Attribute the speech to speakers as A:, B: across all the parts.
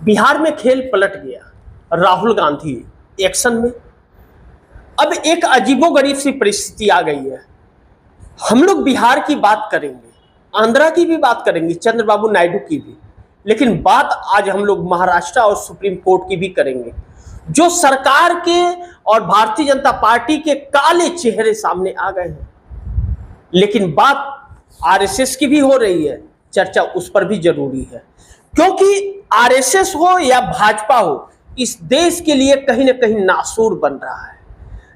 A: बिहार में खेल पलट गया, राहुल गांधी एक्शन में। अब एक अजीबोगरीब सी परिस्थिति आ गई है। हम लोग बिहार की बात करेंगे, आंध्रा की भी बात करेंगे, चंद्रबाबू नायडू की भी, लेकिन बात आज हम लोग महाराष्ट्र और सुप्रीम कोर्ट की भी करेंगे, जो सरकार के और भारतीय जनता पार्टी के काले चेहरे सामने आ गए हैं। लेकिन बात आरएसएस की भी हो रही है, चर्चा उस पर भी जरूरी है, क्योंकि आरएसएस हो या भाजपा हो, इस देश के लिए कहीं ना कहीं नासूर बन रहा है।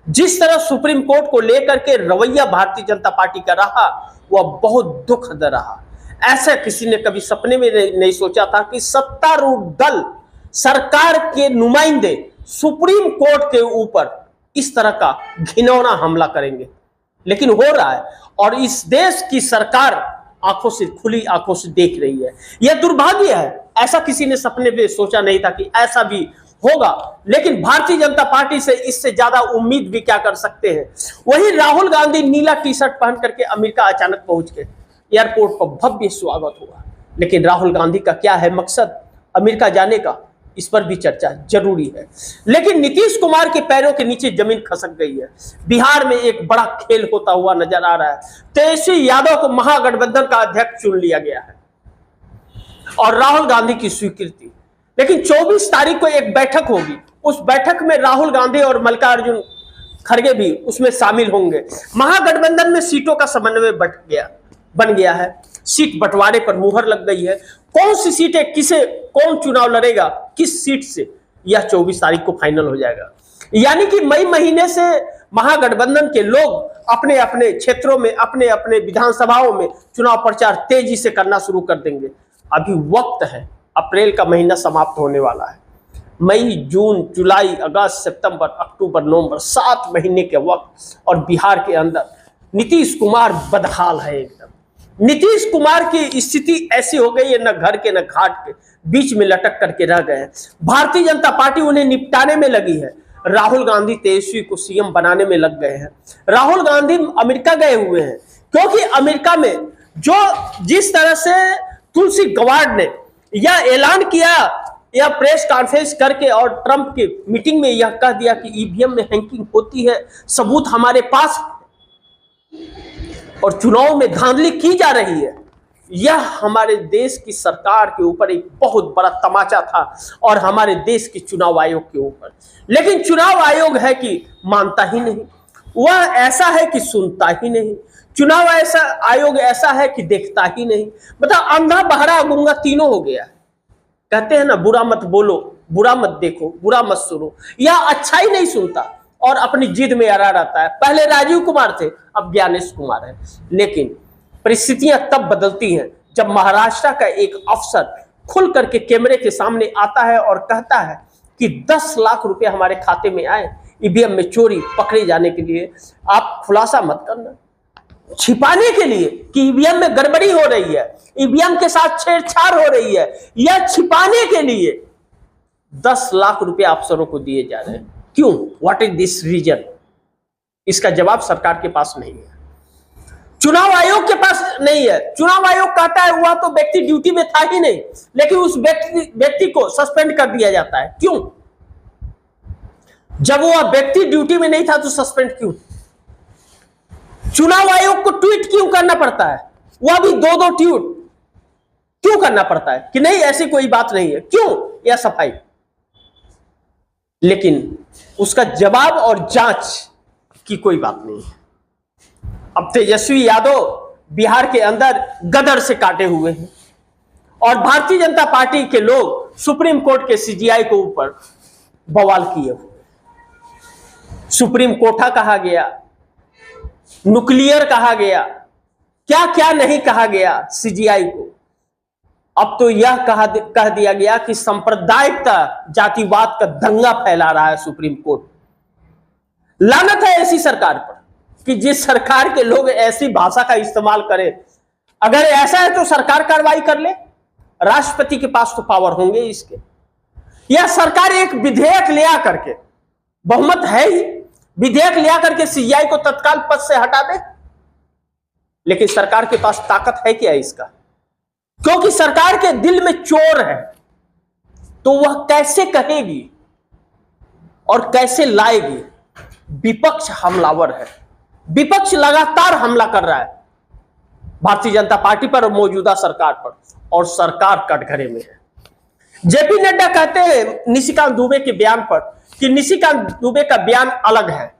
A: जिस तरह सुप्रीम कोर्ट को लेकर के रवैया भारतीय जनता पार्टी का रहा, वह बहुत दुखद रहा। ऐसा किसी ने कभी सपने में नहीं सोचा था कि सत्तारूढ़ दल, सरकार के नुमाइंदे सुप्रीम कोर्ट के ऊपर इस तरह का घिनौना हमला करेंगे, लेकिन हो रहा है और इस देश की सरकार आंखों से, खुली आंखों से देख रही है। यह दुर्भाग्य है, ऐसा किसी ने सपने में सोचा नहीं था कि ऐसा भी होगा, लेकिन भारतीय जनता पार्टी से इससे ज्यादा उम्मीद भी क्या कर सकते हैं। वही राहुल गांधी नीला टी शर्ट पहन करके अमेरिका अचानक पहुंच गए, एयरपोर्ट पर भव्य स्वागत हुआ, लेकिन राहुल गांधी का क्या है मकसद अमेरिका जाने का, इस पर भी चर्चा जरूरी है। लेकिन नीतीश कुमार के पैरों के नीचे जमीन खसक गई है। बिहार में एक बड़ा खेल होता हुआ नजर आ रहा है। तेजस्वी यादव को महागठबंधन का अध्यक्ष चुन लिया गया है और राहुल गांधी की स्वीकृति, लेकिन 24 तारीख को एक बैठक होगी। उस बैठक में राहुल गांधी और मल्लिकार्जुन खड़गे भी उसमें शामिल होंगे। महागठबंधन में सीटों का समन्वय बन गया है। सीट बंटवारे पर मुहर लग गई है। कौन सी सीटें किसे, कौन चुनाव लड़ेगा किस सीट से, यह 24 तारीख को फाइनल हो जाएगा। यानी कि मई महीने से महागठबंधन के लोग अपने अपने क्षेत्रों में, अपने अपने विधानसभाओं में चुनाव प्रचार तेजी से करना शुरू कर देंगे। अभी वक्त है, अप्रैल का महीना समाप्त होने वाला है। मई, जून, जुलाई, अगस्त, सितंबर, अक्टूबर, नवंबर, 7 महीने के वक्त, और बिहार के अंदर नीतीश कुमार बदहाल है एकदम। नीतीश कुमार की स्थिति ऐसी हो गई है, न घर के न घाट के, बीच में लटक करके रह गए हैं। भारतीय जनता पार्टी उन्हें निपटाने में लगी है। राहुल गांधी तेजस्वी को सीएम बनाने में लग गए हैं। राहुल गांधी अमेरिका गए हुए हैं, क्योंकि अमेरिका में जिस तरह से तुलसी गवार्ड ने यह ऐलान किया, यह प्रेस कॉन्फ्रेंस करके और ट्रंप की मीटिंग में यह कह दिया कि ईवीएम में हैकिंग होती है, सबूत हमारे पास और चुनाव में धांधली की जा रही है, यह हमारे देश की सरकार के ऊपर एक बहुत बड़ा तमाचा था और हमारे देश के चुनाव आयोग के ऊपर। लेकिन चुनाव आयोग है कि मानता ही नहीं, वह ऐसा है कि सुनता ही नहीं। चुनाव आयोग ऐसा है कि देखता ही नहीं। मतलब अंधा, बहरा, गूंगा तीनों हो गया है। कहते हैं ना, बुरा मत बोलो, बुरा मत देखो, बुरा मत सुनो। यह अच्छा ही नहीं सुनता और अपनी जिद में अड़ा रहता है। पहले राजीव कुमार थे, अब ज्ञानेश कुमार है। लेकिन परिस्थितियां तब बदलती हैं जब महाराष्ट्र का एक अफसर खुल करके कैमरे के सामने आता है और कहता है कि 10 लाख रुपए हमारे खाते में आए ईवीएम में चोरी पकड़े जाने के लिए। आप खुलासा मत करना, छिपाने के लिए कि ईवीएम में गड़बड़ी हो रही है, ईवीएम के साथ छेड़छाड़ हो रही है, यह छिपाने के लिए 10 लाख रुपए अफसरों को दिए जा रहे हैं। क्यों? What is this reason? इसका जवाब सरकार के पास नहीं है, चुनाव आयोग के पास नहीं है। चुनाव आयोग कहता है वह तो व्यक्ति ड्यूटी में था ही नहीं, लेकिन उस व्यक्ति को सस्पेंड कर दिया जाता है। क्यों? जब वह व्यक्ति ड्यूटी में नहीं था तो सस्पेंड क्यों? चुनाव आयोग को ट्वीट क्यों करना पड़ता है? वह भी 2-2 ट्वीट क्यों करना पड़ता है कि नहीं ऐसी कोई बात नहीं है? क्यों यह सफाई? लेकिन उसका जवाब और जांच की कोई बात नहीं है। अब तेजस्वी यादव बिहार के अंदर गदर से काटे हुए हैं और भारतीय जनता पार्टी के लोग सुप्रीम कोर्ट के सीजीआई के ऊपर बवाल किए हुए। सुप्रीम कोर्टा कहा गया, न्यूक्लियर कहा गया, क्या क्या नहीं कहा गया सीजीआई को। अब तो यह कह दिया गया कि सांप्रदायिकता, जातिवाद का दंगा फैला रहा है सुप्रीम कोर्ट। लानत है ऐसी सरकार पर कि जिस सरकार के लोग ऐसी भाषा का इस्तेमाल करें। अगर ऐसा है तो सरकार कार्रवाई कर ले, राष्ट्रपति के पास तो पावर होंगे इसके। यह सरकार एक विधेयक ले आकर के, बहुमत है ही, विधेयक ले आकर के सीजीआई को तत्काल पद से हटा दे। लेकिन सरकार के पास ताकत है क्या इसका? क्योंकि सरकार के दिल में चोर है। तो वह कैसे कहेगी और कैसे लाएगी? विपक्ष हमलावर है, विपक्ष लगातार हमला कर रहा है भारतीय जनता पार्टी पर और मौजूदा सरकार पर, और सरकार कटघरे में है। जेपी नड्डा कहते हैं निशिकांत दुबे के बयान पर कि निशिकांत दुबे का बयान अलग है,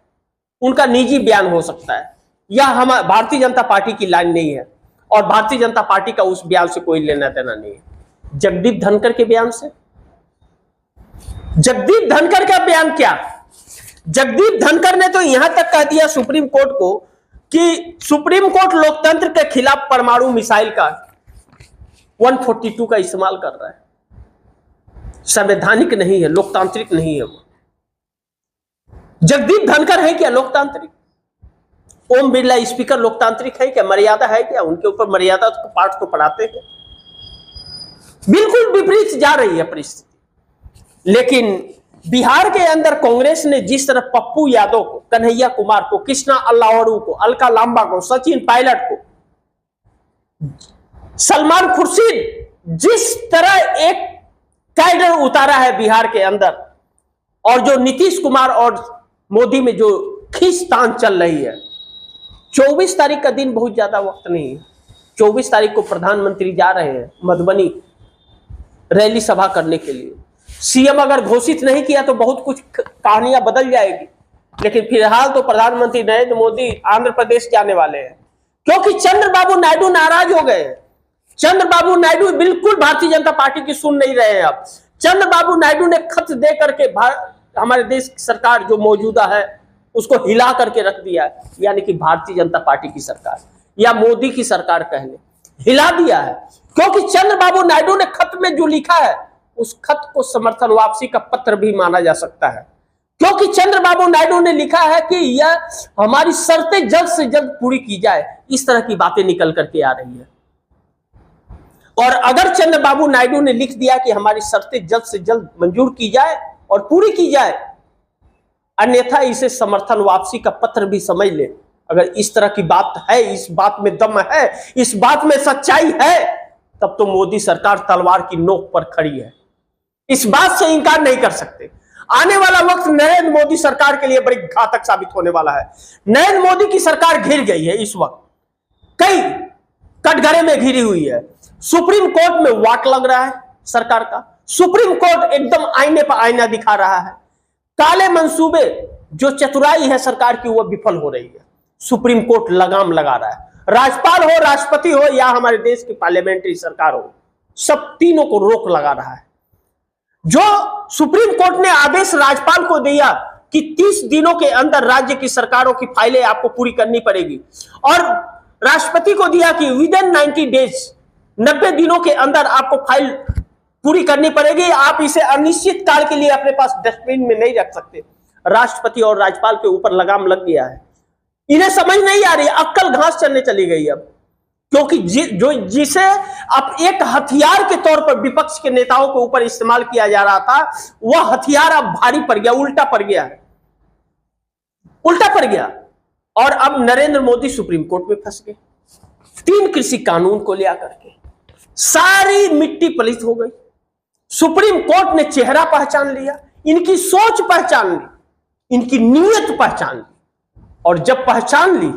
A: उनका निजी बयान हो सकता है, यह हम भारतीय जनता पार्टी की लाइन नहीं है और भारतीय जनता पार्टी का उस बयान से कोई लेना देना नहीं है। जगदीप धनखड़ के बयान से, जगदीप धनखड़ का बयान क्या? जगदीप धनखड़ ने तो यहां तक कह दिया सुप्रीम कोर्ट को कि सुप्रीम कोर्ट लोकतंत्र के खिलाफ परमाणु मिसाइल का 142 का इस्तेमाल कर रहा है, संवैधानिक नहीं है, लोकतांत्रिक नहीं है। वो जगदीप धनखड़ है क्या लोकतांत्रिक? ओम बिरला स्पीकर लोकतांत्रिक है क्या? मर्यादा है क्या? उनके ऊपर मर्यादा तो पाठ तो पढ़ाते हैं। बिल्कुल विपरीत जा रही है परिस्थिति। लेकिन बिहार के अंदर कांग्रेस ने जिस तरह पप्पू यादव को, कन्हैया कुमार को, कृष्णा अल्लावरू को, अलका लांबा को, सचिन पायलट को, सलमान खुर्शीद, जिस तरह एक कैडर उतारा है बिहार के अंदर, और जो नीतीश कुमार और मोदी में जो खींचतान चल रही है, 24 तारीख का दिन बहुत ज्यादा वक्त नहीं है। 24 तारीख को प्रधानमंत्री जा रहे हैं मधुबनी रैली सभा करने के लिए। सीएम अगर घोषित नहीं किया तो बहुत कुछ कहानियां बदल जाएगी, लेकिन फिलहाल तो प्रधानमंत्री नरेंद्र मोदी आंध्र प्रदेश जाने वाले हैं, क्योंकि चंद्रबाबू नायडू नाराज हो गए हैं। चंद्रबाबू नायडू बिल्कुल भारतीय जनता पार्टी की सुन नहीं रहे हैं। अब चंद्रबाबू नायडू ने खत दे करके हमारे देश की सरकार जो मौजूदा है उसको हिला करके रख दिया है, यानी कि भारतीय जनता पार्टी की सरकार या मोदी की सरकार कहले हिला दिया है, क्योंकि चंद्रबाबू नायडू ने खत में जो लिखा है उस खत को समर्थन वापसी का पत्र भी माना जा सकता है, क्योंकि चंद्रबाबू नायडू ने लिखा है कि यह हमारी शर्तें जल्द से जल्द पूरी की जाए। इस तरह की बातें निकल करके आ रही है। और अगर चंद्रबाबू नायडू ने लिख दिया कि हमारी शर्तें जल्द से जल्द मंजूर की जाए और पूरी की जाए, अन्यथा इसे समर्थन वापसी का पत्र भी समझ ले। अगर इस तरह की बात है, इस बात में दम है, इस बात में सच्चाई है, तब तो मोदी सरकार तलवार की नोक पर खड़ी है। इस बात से इंकार नहीं कर सकते। आने वाला वक्त नरेंद्र मोदी सरकार के लिए बड़ी घातक साबित होने वाला है। नरेंद्र मोदी की सरकार घिर गई है, इस वक्त कई कटघरे में घिरी हुई है। सुप्रीम कोर्ट में वाट लग रहा है सरकार का। सुप्रीम कोर्ट एकदम आईने पर आईना दिखा रहा है। काले मंसूबे जो चतुराई है सरकार की, वह विफल हो रही है। सुप्रीम कोर्ट लगाम लगा रहा है। राज्यपाल हो, राष्ट्रपति हो या हमारे देश की पार्लियामेंट्री सरकार हो, सब तीनों को रोक लगा रहा है। जो सुप्रीम कोर्ट ने आदेश राज्यपाल को दिया कि 30 दिनों के अंदर राज्य की सरकारों की फाइलें आपको पूरी करनी पड़ेगी, और राष्ट्रपति को दिया कि विद इन 90 डेज, 90 दिनों के अंदर आपको फाइल पूरी करनी पड़ेगी, आप इसे अनिश्चित काल के लिए अपने पास डस्टबिन में नहीं रख सकते। राष्ट्रपति और राज्यपाल के ऊपर लगाम लग गया है। इन्हें समझ नहीं आ रही, अक्कल घास चलने चली गई अब, क्योंकि जिसे अब एक हथियार के तौर पर विपक्ष के नेताओं के ऊपर इस्तेमाल किया जा रहा था, वह हथियार अब भारी पड़ गया, उल्टा पड़ गया है, उल्टा पड़ गया। और अब नरेंद्र मोदी सुप्रीम कोर्ट में फंस गए। 3 कृषि कानून को लिया करके सारी मिट्टी पलित हो गई। सुप्रीम कोर्ट ने चेहरा पहचान लिया, इनकी सोच पहचान ली, इनकी नीयत पहचान ली, और जब पहचान ली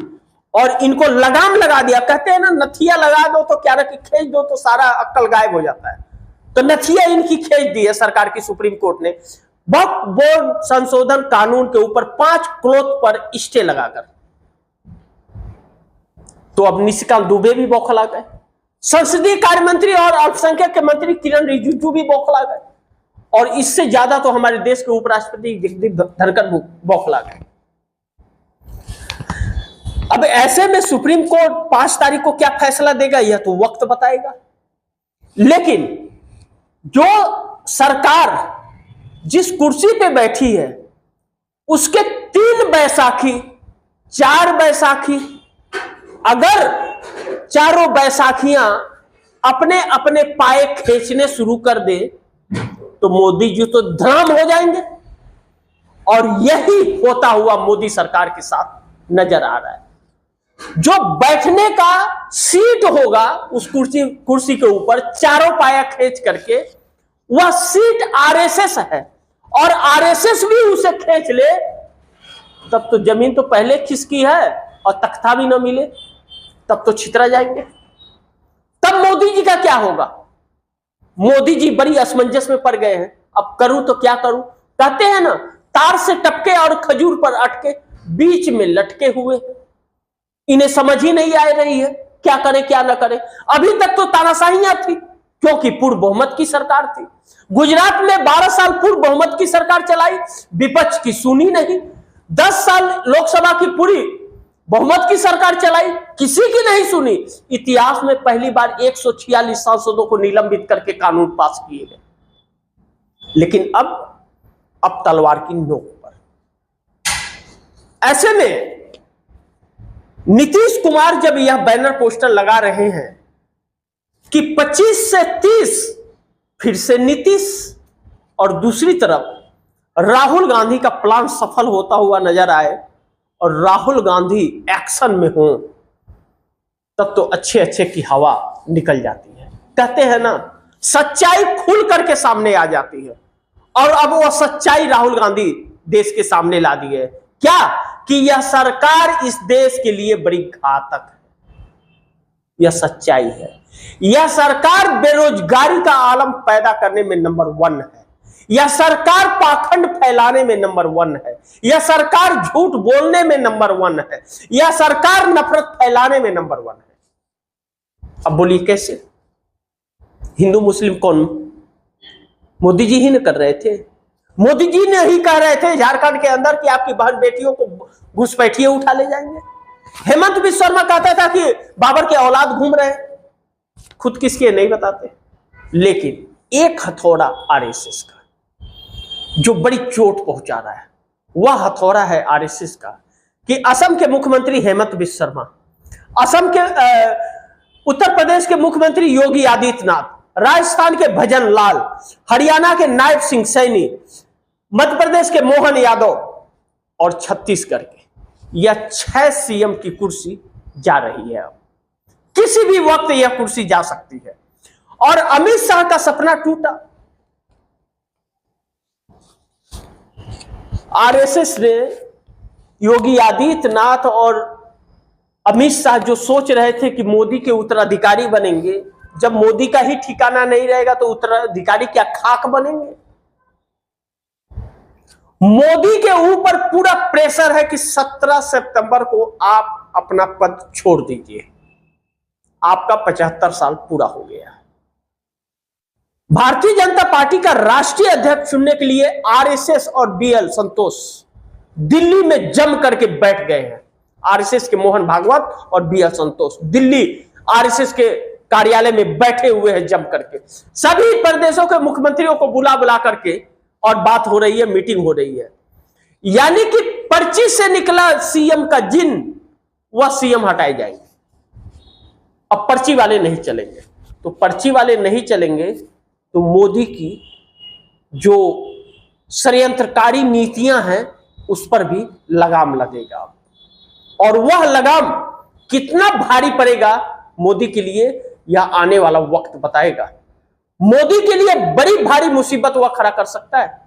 A: और इनको लगाम लगा दिया, कहते हैं ना नथिया लगा दो तो क्या रखी, खींच दो तो सारा अक्कल गायब हो जाता है, तो नथिया इनकी खींच दी है सरकार की सुप्रीम कोर्ट ने वक्फ बोर्ड संशोधन कानून के ऊपर 5 क्लोथ पर स्टे लगाकर। तो अब निशिकांत दुबे भी बौखला गए, संसदीय कार्य मंत्री और अल्पसंख्यक के मंत्री किरण रिजिजू भी बौखला गए, और इससे ज्यादा तो हमारे देश के उपराष्ट्रपति जगदीप धनखड़ बौखला गए। अब ऐसे में सुप्रीम कोर्ट 5 तारीख को क्या फैसला देगा यह तो वक्त बताएगा, लेकिन जो सरकार जिस कुर्सी पे बैठी है उसके 3 बैसाखी 4 बैसाखी, अगर चारों बैसाखियां अपने अपने पाए खींचने शुरू कर दे तो मोदी जी तो धराम हो जाएंगे, और यही होता हुआ मोदी सरकार के साथ नजर आ रहा है। जो बैठने का सीट होगा उस कुर्सी के ऊपर चारों पाया खींच करके वह सीट आरएसएस है और आरएसएस भी उसे खींच ले, तब तो जमीन तो पहले खिसकी है और तख्ता भी ना मिले, तब तो छितरा जाएंगे। तब मोदी जी का क्या होगा? मोदी जी बड़ी असमंजस में पड़ गए हैं, अब करूं तो क्या करूं। कहते हैं ना, तार से टपके और खजूर पर अटके, बीच में लटके हुए। इन्हें समझ ही नहीं आ रही है क्या करें क्या ना करें। अभी तक तो तानाशाहियां थी क्योंकि पूर्ण बहुमत की सरकार थी। गुजरात में 12 साल पूर्ण बहुमत की सरकार चलाई, विपक्ष की सुनी नहीं। 10 साल लोकसभा की पूरी बहुमत की सरकार चलाई, किसी की नहीं सुनी। इतिहास में पहली बार 146 सांसदों को निलंबित करके कानून पास किए गए। लेकिन अब तलवार की नोक पर। ऐसे में नीतीश कुमार जब यह बैनर पोस्टर लगा रहे हैं कि 25 से 30 फिर से नीतीश, और दूसरी तरफ राहुल गांधी का प्लान सफल होता हुआ नजर आए और राहुल गांधी एक्शन में हो, तब तो अच्छे अच्छे की हवा निकल जाती है। कहते हैं ना, सच्चाई खुल करके सामने आ जाती है, और अब वह सच्चाई राहुल गांधी देश के सामने ला दी है। क्या? कि यह सरकार इस देश के लिए बड़ी घातक है। यह सच्चाई है। यह सरकार बेरोजगारी का आलम पैदा करने में नंबर 1 है। यह सरकार पाखंड फैलाने में नंबर 1 है। यह सरकार झूठ बोलने में नंबर 1 है। यह सरकार नफरत फैलाने में नंबर 1 है। अब बोलिए कैसे? हिंदू मुस्लिम कौन? मोदी जी ही न कर रहे थे। मोदी जी ने ही कह रहे थे झारखंड के अंदर कि आपकी बहन बेटियों को घुसपैठिए उठा ले जाएंगे। हेमंत बिस्व शर्मा कहता था कि बाबर के औलाद घूम रहे, खुद किसके नहीं बताते। लेकिन एक हथौड़ा आरएसएस का जो बड़ी चोट पहुंचा रहा है, वह हथौड़ा है आरएसएस का कि असम के मुख्यमंत्री हेमंत बिस्व शर्मा, असम के उत्तर प्रदेश के मुख्यमंत्री योगी आदित्यनाथ, राजस्थान के भजन लाल, हरियाणा के नायब सिंह सैनी, मध्य प्रदेश के मोहन यादव और छत्तीसगढ़ के, यह 6 सीएम की कुर्सी जा रही है। अब किसी भी वक्त यह कुर्सी जा सकती है। और अमित शाह का सपना टूटा। आरएसएस ने योगी आदित्यनाथ और अमित शाह जो सोच रहे थे कि मोदी के उत्तराधिकारी बनेंगे, जब मोदी का ही ठिकाना नहीं रहेगा तो उत्तराधिकारी क्या खाक बनेंगे? मोदी के ऊपर पूरा प्रेशर है कि 17 सितंबर को आप अपना पद छोड़ दीजिए, आपका 75 साल पूरा हो गया। भारतीय जनता पार्टी का राष्ट्रीय अध्यक्ष चुनने के लिए आरएसएस और बीएल संतोष दिल्ली में जम करके बैठ गए हैं। आरएसएस के मोहन भागवत और बीएल संतोष दिल्ली आरएसएस के कार्यालय में बैठे हुए हैं जम करके। सभी प्रदेशों के मुख्यमंत्रियों को बुला बुला करके और बात हो रही है, मीटिंग हो रही है। यानी कि पर्ची से निकला सीएम का जिन, वह सीएम हटाए जाएंगे। अब पर्ची वाले नहीं चलेंगे। तो पर्ची वाले नहीं चलेंगे तो मोदी की जो षड्यंत्रकारी नीतियां हैं उस पर भी लगाम लगेगा। और वह लगाम कितना भारी पड़ेगा मोदी के लिए, यह आने वाला वक्त बताएगा। मोदी के लिए बड़ी भारी मुसीबत वह खड़ा कर सकता है,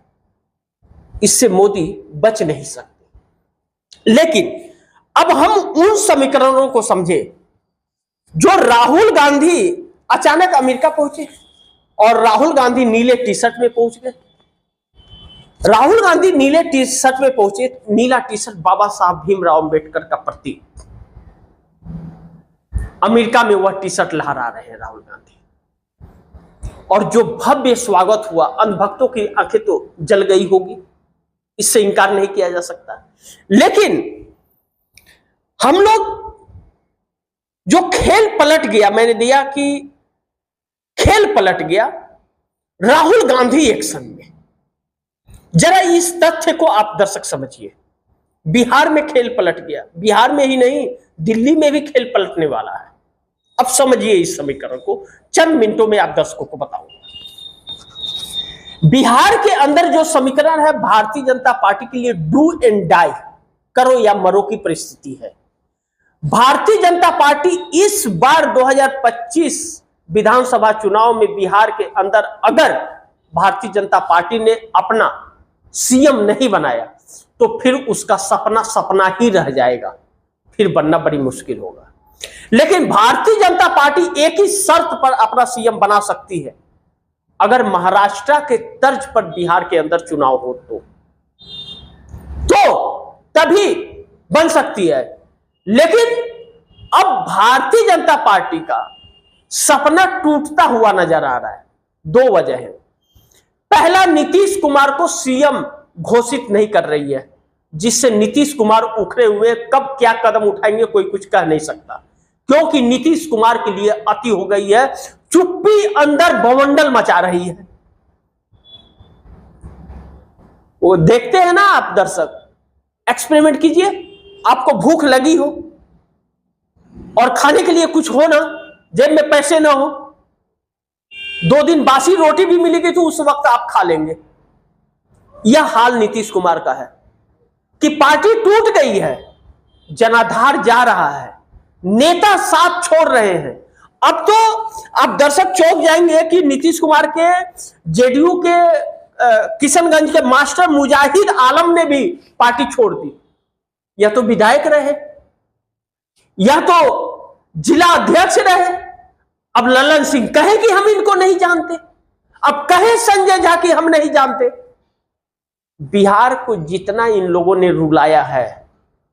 A: इससे मोदी बच नहीं सकते। लेकिन अब हम उन समीकरणों को समझे जो राहुल गांधी अचानक अमेरिका पहुंचे और राहुल गांधी नीले टी शर्ट में पहुंच गए। राहुल गांधी नीले टी शर्ट में पहुंचे। नीला टी शर्ट बाबा साहब भीमराव अंबेडकर का प्रतीक। अमेरिका में वह टी शर्ट लहरा रहे हैं राहुल गांधी, और जो भव्य स्वागत हुआ, अंधभक्तों की आंखें तो जल गई होगी, इससे इंकार नहीं किया जा सकता। लेकिन हम लोग जो खेल पलट गया, मैंने दिया कि खेल पलट गया राहुल गांधी एक्शन में। जरा इस तथ्य को आप दर्शक समझिए। बिहार में खेल पलट गया, बिहार में ही नहीं दिल्ली में भी खेल पलटने वाला है। अब समझिए इस समीकरण को, चंद मिनटों में आप दर्शकों को बताऊंगा। बिहार के अंदर जो समीकरण है भारतीय जनता पार्टी के लिए डू एंड डाई, करो या मरो की परिस्थिति है। भारतीय जनता पार्टी इस बार 2025 विधानसभा चुनाव में बिहार के अंदर अगर भारतीय जनता पार्टी ने अपना सीएम नहीं बनाया तो फिर उसका सपना सपना ही रह जाएगा, फिर बनना बड़ी मुश्किल होगा। लेकिन भारतीय जनता पार्टी एक ही शर्त पर अपना सीएम बना सकती है, अगर महाराष्ट्र के तर्ज पर बिहार के अंदर चुनाव हो तो तभी बन सकती है। लेकिन अब भारतीय जनता पार्टी का सपना टूटता हुआ नजर आ रहा है। दो वजह है। पहला, नीतीश कुमार को सीएम घोषित नहीं कर रही है, जिससे नीतीश कुमार उखड़े हुए कब क्या कदम उठाएंगे कोई कुछ कह नहीं सकता, क्योंकि नीतीश कुमार के लिए अति हो गई है। चुप्पी अंदर बवंडल मचा रही है। वो देखते हैं ना आप दर्शक, एक्सपेरिमेंट कीजिए। आपको भूख लगी हो और खाने के लिए कुछ हो ना, जेब में पैसे ना हो, 2 दिन बासी रोटी भी मिलेगी तो उस वक्त आप खा लेंगे। यह हाल नीतीश कुमार का है कि पार्टी टूट गई है, जनाधार जा रहा है, नेता साथ छोड़ रहे हैं। अब तो आप दर्शक चौंक जाएंगे कि नीतीश कुमार के जेडीयू के किशनगंज के मास्टर मुजाहिद आलम ने भी पार्टी छोड़ दी। यह तो विधायक रहे, यह तो जिला अध्यक्ष रहे। अब ललन सिंह कहे कि हम इनको नहीं जानते, अब कहे संजय झा कि हम नहीं जानते। बिहार को जितना इन लोगों ने रुलाया है,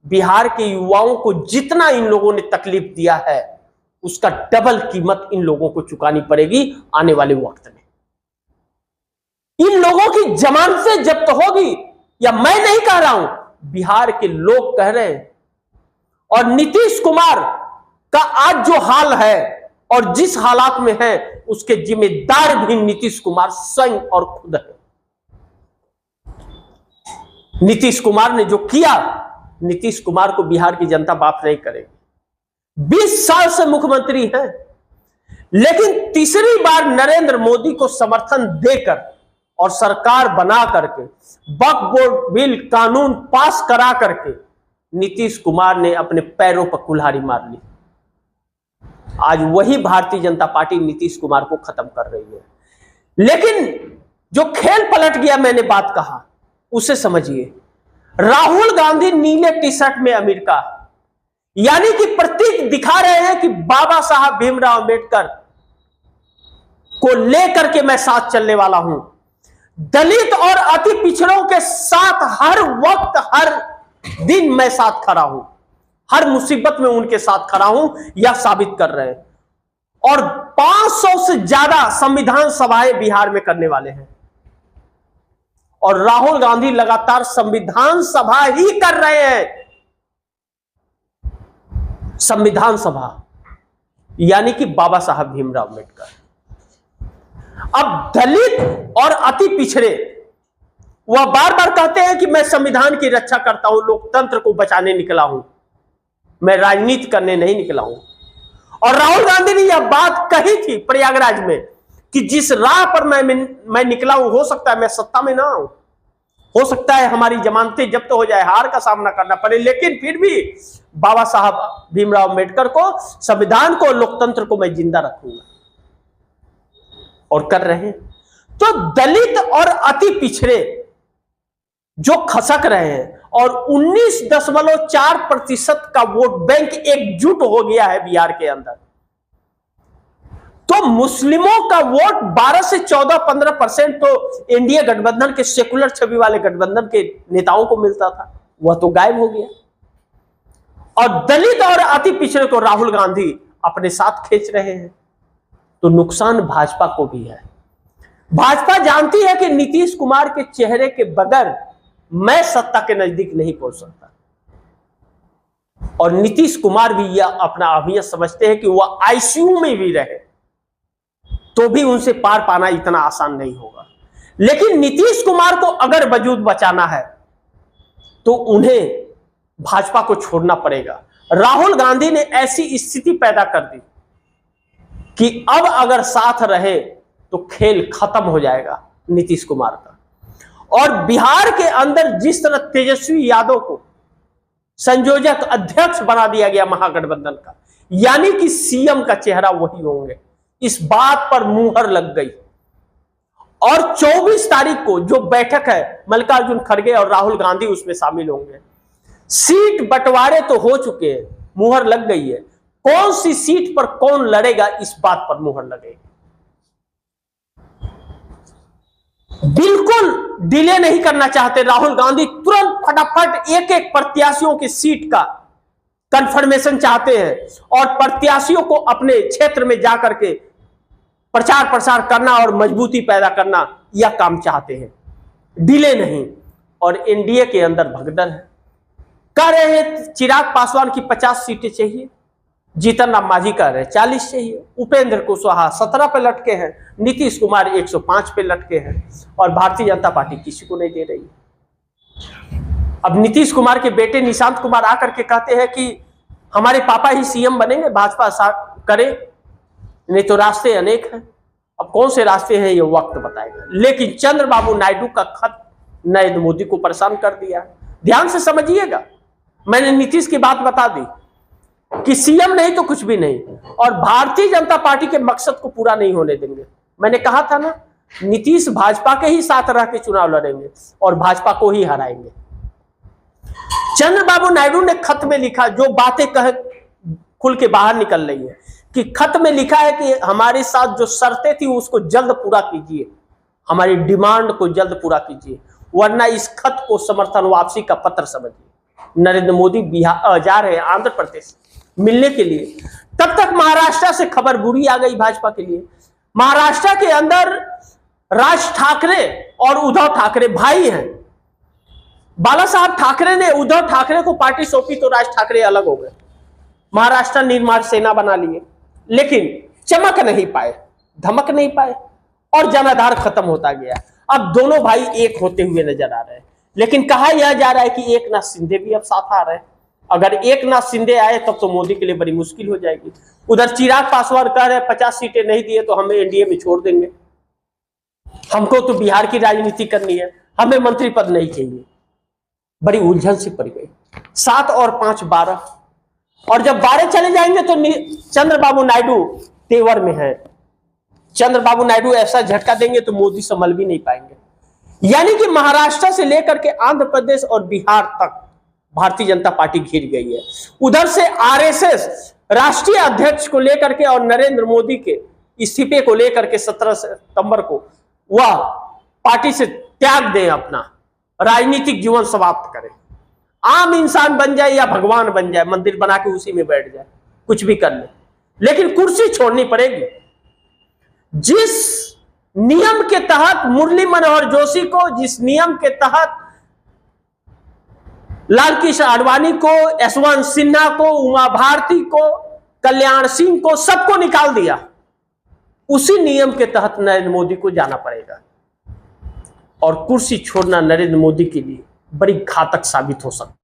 A: बिहार के युवाओं को जितना इन लोगों ने तकलीफ दिया है, उसका डबल कीमत इन लोगों को चुकानी पड़ेगी आने वाले वक्त में। इन लोगों की जमानतें जब्त होगी, या मैं नहीं कह रहा हूं, बिहार के लोग कह रहे हैं। और नीतीश कुमार का आज जो हाल है और जिस हालात में है, उसके जिम्मेदार भी नीतीश कुमार स्वयं और खुद है। नीतीश कुमार ने जो किया, नीतीश कुमार को बिहार की जनता माफ नहीं करेगी। 20 साल से मुख्यमंत्री हैं, लेकिन तीसरी बार नरेंद्र मोदी को समर्थन देकर और सरकार बना करके, वक्फ बोर्ड बिल कानून पास करा करके नीतीश कुमार ने अपने पैरों पर कुल्हाड़ी मार ली। आज वही भारतीय जनता पार्टी नीतीश कुमार को खत्म कर रही है। लेकिन जो खेल पलट गया, मैंने बात कहा, उसे समझिए। राहुल गांधी नीले टी शर्ट में अमेरिका, यानी कि प्रतीक दिखा रहे हैं कि बाबा साहब भीमराव अंबेडकर को लेकर के मैं साथ चलने वाला हूं। दलित और अति पिछड़ों के साथ हर वक्त हर दिन मैं साथ खड़ा हूं, हर मुसीबत में उनके साथ खड़ा हूं, यह साबित कर रहे हैं। और 500 से ज्यादा संविधान सभाएं बिहार में करने वाले हैं, और राहुल गांधी लगातार संविधान सभा ही कर रहे हैं। संविधान सभा यानी कि बाबा साहब भीमराव अंबेडकर। अब दलित और अति पिछड़े वह बार बार कहते हैं कि मैं संविधान की रक्षा करता हूं, लोकतंत्र को बचाने निकला हूं, मैं राजनीति करने नहीं निकला हूं। और राहुल गांधी ने यह बात कही थी प्रयागराज में कि जिस राह पर मैं निकला हूं, हो सकता है मैं सत्ता में ना आऊं, हो सकता है हमारी जमानतें जब्त हो जाए, हार का सामना करना पड़े, लेकिन फिर भी बाबा साहब भीमराव अंबेडकर को, संविधान को, लोकतंत्र को मैं जिंदा रखूंगा। और कर रहे हैं। तो दलित और अति पिछड़े जो खसक रहे हैं, और 19.4% का वोट बैंक एकजुट हो गया है बिहार के अंदर, तो मुस्लिमों का वोट 12 से 14-15% तो एनडीए गठबंधन के सेकुलर छवि वाले गठबंधन के नेताओं को मिलता था, वह तो गायब हो गया। और दलित और अति पिछड़े को राहुल गांधी अपने साथ खींच रहे हैं, तो नुकसान भाजपा को भी है। भाजपा जानती है कि नीतीश कुमार के चेहरे के बगैर मैं सत्ता के नजदीक नहीं पहुंच सकता, और नीतीश कुमार भी यह अपना अहमियत समझते हैं कि वह आईसीयू में भी रहे तो भी उनसे पार पाना इतना आसान नहीं होगा। लेकिन नीतीश कुमार को अगर वजूद बचाना है तो उन्हें भाजपा को छोड़ना पड़ेगा। राहुल गांधी ने ऐसी स्थिति पैदा कर दी कि अब अगर साथ रहे तो खेल खत्म हो जाएगा नीतीश कुमार का। और बिहार के अंदर जिस तरह तेजस्वी यादव को संयोजक अध्यक्ष बना दिया गया महागठबंधन का, यानी कि सीएम का चेहरा वही होंगे, इस बात पर मुहर लग गई। और 24 तारीख को जो बैठक है मल्लिकार्जुन खड़गे और राहुल गांधी उसमें शामिल होंगे। सीट बंटवारे तो हो चुके हैं, मुहर लग गई है। कौन सी सीट पर कौन लड़ेगा इस बात पर मुहर लगेगी। बिल्कुल डिले नहीं करना चाहते राहुल गांधी, तुरंत फटाफट एक एक प्रत्याशियों की सीट का कंफर्मेशन चाहते हैं और प्रत्याशियों को अपने क्षेत्र में जाकर के प्रचार प्रसार करना और मजबूती पैदा करना, यह काम चाहते हैं, डिले नहीं। और एनडीए के अंदर भगदड़ है, कह रहे हैं चिराग पासवान की 50 सीटें चाहिए, जीतन राम मांझी कह रहे हैं 40 चाहिए, उपेंद्र कुशवाहा 17 पे लटके हैं, नीतीश कुमार 105 पे लटके हैं और भारतीय जनता पार्टी किसी को नहीं दे रही है। अब नीतीश कुमार के बेटे निशांत कुमार आकर के कहते हैं कि हमारे पापा ही सीएम बनेंगे, भाजपा करे, नहीं तो रास्ते अनेक हैं। अब कौन से रास्ते हैं ये वक्त बताएगा। लेकिन चंद्रबाबू नायडू का खत नरेंद्र मोदी को परेशान कर दिया। ध्यान से समझिएगा, मैंने नीतीश की बात बता दी कि सीएम नहीं तो कुछ भी नहीं, और भारतीय जनता पार्टी के मकसद को पूरा नहीं होने देंगे। मैंने कहा था ना, नीतीश भाजपा के ही साथ रह के चुनाव लड़ेंगे और भाजपा को ही हराएंगे। चंद्रबाबू नायडू ने खत में लिखा, जो बातें कह खुल के बाहर निकल रही है, कि खत में लिखा है कि हमारे साथ जो शर्तें थी उसको जल्द पूरा कीजिए, हमारी डिमांड को जल्द पूरा कीजिए, वरना इस खत को समर्थन वापसी का पत्र समझिए। नरेंद्र मोदी बिहार जा रहे हैं, आंध्र प्रदेश मिलने के लिए। तब तक महाराष्ट्र से खबर बुरी आ गई भाजपा के लिए। महाराष्ट्र के अंदर राज ठाकरे और उद्धव ठाकरे भाई हैं। बाला साहब ठाकरे ने उद्धव ठाकरे को पार्टी सौंपी तो राज ठाकरे अलग हो गए, महाराष्ट्र निर्माण सेना बना लिए, लेकिन चमक नहीं पाए, धमक नहीं पाए और जनाधार खत्म होता गया। अब दोनों भाई एक होते हुए नजर आ रहे हैं, लेकिन कहा यह जा रहा है कि एकनाथ शिंदे भी अब साथ आ रहे हैं। अगर एकनाथ शिंदे आए तब तो मोदी के लिए बड़ी मुश्किल हो जाएगी। उधर चिराग पासवान कह रहे हैं 50 सीटें नहीं दिए तो हमें एनडीए में छोड़ देंगे, हमको तो बिहार की राजनीति करनी है, हमें मंत्री पद नहीं चाहिए। बड़ी उलझन सी पड़ गई। 7 और 5 12, और जब 12 चले जाएंगे तो चंद्रबाबू नायडू तेवर में है। चंद्रबाबू नायडू ऐसा झटका देंगे तो मोदी संभल भी नहीं पाएंगे। यानी कि महाराष्ट्र से लेकर के आंध्र प्रदेश और बिहार तक भारतीय जनता पार्टी घिर गई है। उधर से आरएसएस राष्ट्रीय अध्यक्ष को लेकर के और नरेंद्र मोदी के इस्तीफे को लेकर के 17 सितंबर को वह पार्टी से त्याग दें, अपना राजनीतिक जीवन समाप्त करें, आम इंसान बन जाए या भगवान बन जाए, मंदिर बना के उसी में बैठ जाए, कुछ भी कर ले, लेकिन कुर्सी छोड़नी पड़ेगी। जिस नियम के तहत मुरली मनोहर जोशी को, जिस नियम के तहत लालकृष्ण आडवाणी को, यशवंत सिन्हा को, उमा भारती को, कल्याण सिंह को, सबको निकाल दिया, उसी नियम के तहत नरेंद्र मोदी को जाना पड़ेगा। और कुर्सी छोड़ना नरेंद्र मोदी के लिए बड़ी घातक साबित हो सकता है।